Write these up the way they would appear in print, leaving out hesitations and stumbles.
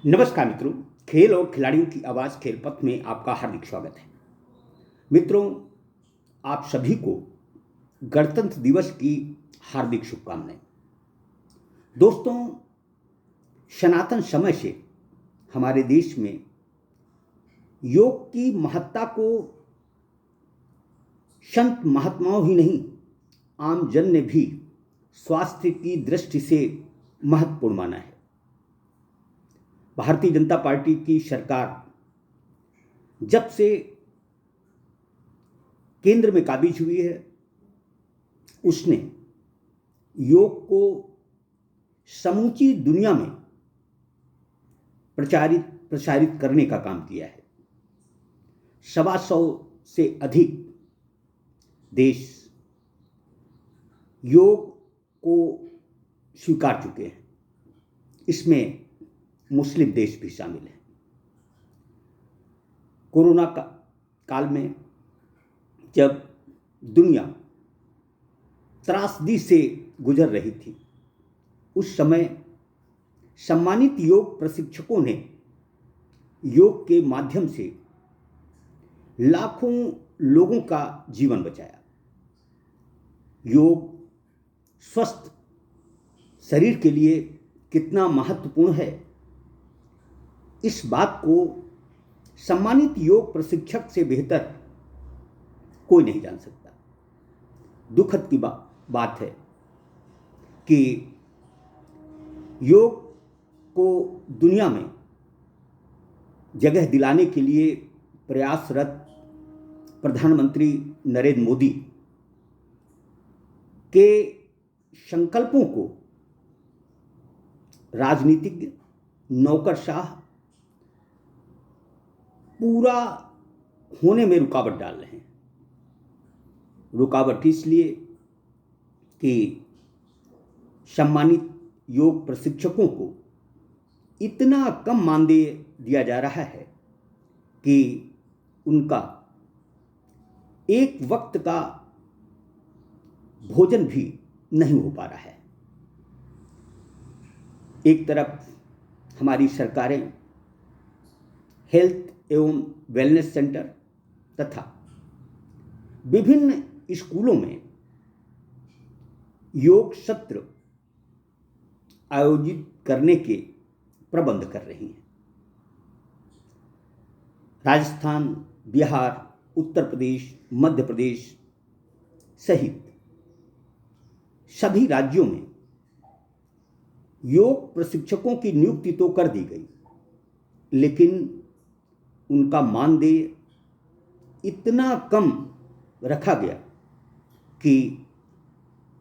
नमस्कार मित्रों। खेल और खिलाड़ियों की आवाज़ खेल पथ में आपका हार्दिक स्वागत है। मित्रों, आप सभी को गणतंत्र दिवस की हार्दिक शुभकामनाएं। दोस्तों, सनातन समय से हमारे देश में योग की महत्ता को संत महात्माओं ही नहीं, आम जन ने भी स्वास्थ्य की दृष्टि से महत्वपूर्ण माना है। भारतीय जनता पार्टी की सरकार जब से केंद्र में काबिज हुई है, उसने योग को समूची दुनिया में प्रसारित करने का काम किया है। 125 से अधिक देश योग को स्वीकार चुके हैं। इसमें मुस्लिम देश भी शामिल हैं। कोरोना काल में जब दुनिया त्रासदी से गुजर रही थी, उस समय सम्मानित योग प्रशिक्षकों ने योग के माध्यम से लाखों लोगों का जीवन बचाया। योग स्वस्थ शरीर के लिए कितना महत्वपूर्ण है, इस बात को सम्मानित योग प्रशिक्षक से बेहतर कोई नहीं जान सकता। दुखद की बात है कि योग को दुनिया में जगह दिलाने के लिए प्रयासरत प्रधानमंत्री नरेंद्र मोदी के संकल्पों को राजनीतिज्ञ, नौकरशाह पूरा होने में रुकावट डाल रहे हैं। रुकावट इसलिए कि सम्मानित योग प्रशिक्षकों को इतना कम मानदेय दिया जा रहा है कि उनका एक वक्त का भोजन भी नहीं हो पा रहा है। एक तरफ हमारी सरकारें हेल्थ एवं वेलनेस सेंटर तथा विभिन्न स्कूलों में योग सत्र आयोजित करने के प्रबंध कर रही हैं। राजस्थान, बिहार, उत्तर प्रदेश, मध्य प्रदेश सहित सभी राज्यों में योग प्रशिक्षकों की नियुक्ति तो कर दी गई, लेकिन उनका मानदेय इतना कम रखा गया कि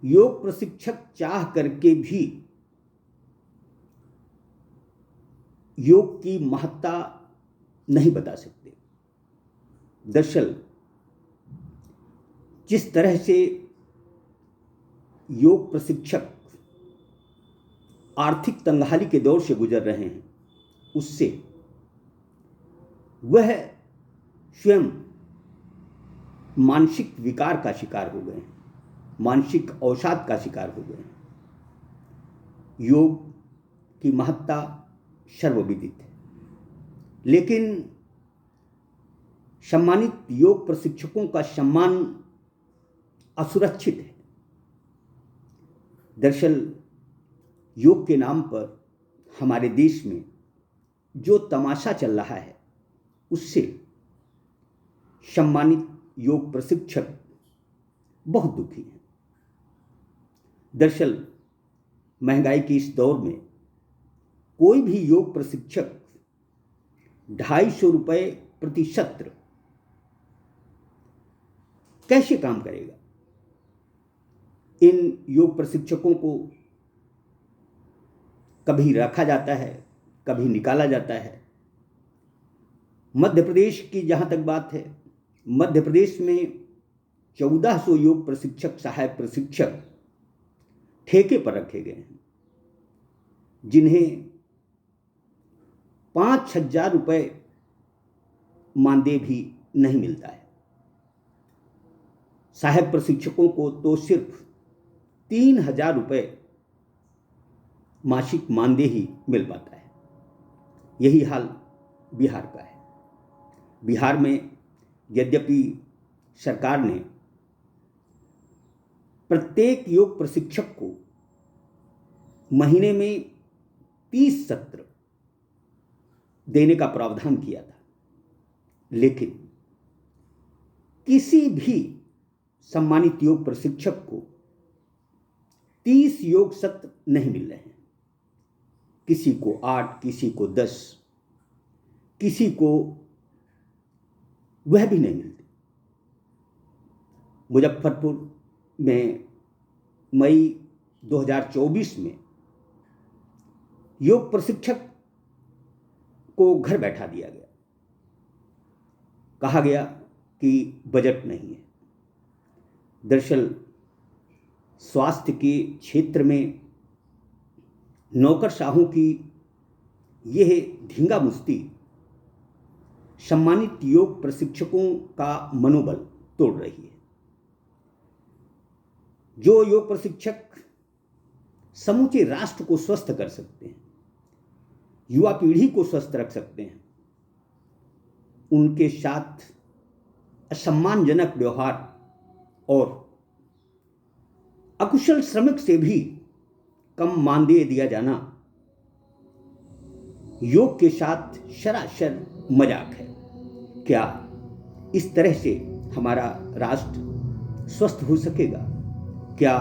योग प्रशिक्षक चाह करके भी योग की महत्ता नहीं बता सकते। दरअसल जिस तरह से योग प्रशिक्षक आर्थिक तंगहाली के दौर से गुजर रहे हैं, उससे वह स्वयं मानसिक विकार का शिकार हो गए हैं, मानसिक अवसाद का शिकार हो गए हैं। योग की महत्ता सर्वविदित है, लेकिन सम्मानित योग प्रशिक्षकों का सम्मान असुरक्षित है। दरअसल योग के नाम पर हमारे देश में जो तमाशा चल रहा है, उससे सम्मानित योग प्रशिक्षक बहुत दुखी हैं। दरअसल महंगाई के इस दौर में कोई भी योग प्रशिक्षक 250 रुपये प्रति सत्र कैसे काम करेगा? इन योग प्रशिक्षकों को कभी रखा जाता है, कभी निकाला जाता है। मध्य प्रदेश की जहाँ तक बात है, मध्य प्रदेश में 1400 योग प्रशिक्षक, सहायक प्रशिक्षक ठेके पर रखे गए हैं, जिन्हें 5000 रुपये मानदेय भी नहीं मिलता है। सहायक प्रशिक्षकों को तो सिर्फ 3000 रुपये मासिक मानदेय ही मिल पाता है। यही हाल बिहार का है। बिहार में यद्यपि सरकार ने प्रत्येक योग प्रशिक्षक को महीने में 30 सत्र देने का प्रावधान किया था, लेकिन किसी भी सम्मानित योग प्रशिक्षक को 30 योग सत्र नहीं मिल रहे हैं। किसी को 8, किसी को 10, किसी को वह भी नहीं मिलते। मुजफ्फरपुर में मई 2024 में योग प्रशिक्षक को घर बैठा दिया गया। कहा गया कि बजट नहीं है। दरअसल स्वास्थ्य के क्षेत्र में नौकरशाहों की यह धींगा मुश्ती सम्मानित योग प्रशिक्षकों का मनोबल तोड़ रही है। जो योग प्रशिक्षक समूचे राष्ट्र को स्वस्थ कर सकते हैं, युवा पीढ़ी को स्वस्थ रख सकते हैं, उनके साथ असम्मानजनक व्यवहार और अकुशल श्रमिक से भी कम मानदेय दिया जाना योग के साथ सरासर मजाक है। क्या इस तरह से हमारा राष्ट्र स्वस्थ हो सकेगा? क्या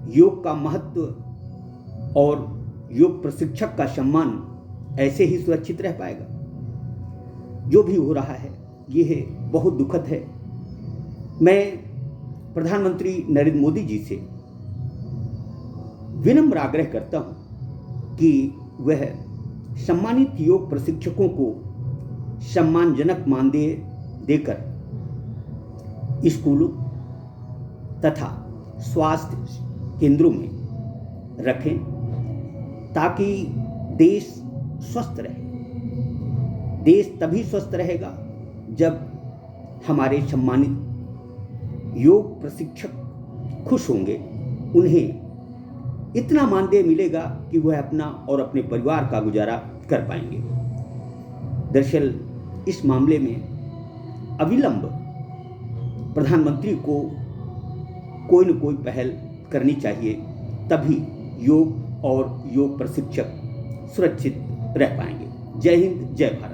योग का महत्व और योग प्रशिक्षक का सम्मान ऐसे ही सुरक्षित रह पाएगा? जो भी हो रहा है यह बहुत दुखद है। मैं प्रधानमंत्री नरेंद्र मोदी जी से विनम्र आग्रह करता हूं कि वह सम्मानित योग प्रशिक्षकों को सम्मानजनक मानदेय देकर स्कूलों तथा स्वास्थ्य केंद्रों में रखें, ताकि देश स्वस्थ रहे। देश तभी स्वस्थ रहेगा जब हमारे सम्मानित योग प्रशिक्षक खुश होंगे। उन्हें इतना मानदेय मिलेगा कि वह अपना और अपने परिवार का गुजारा कर पाएंगे। दरअसल इस मामले में अविलंब प्रधानमंत्री को कोई न कोई पहल करनी चाहिए, तभी योग और योग प्रशिक्षक सुरक्षित रह पाएंगे। जय हिंद, जय भारत।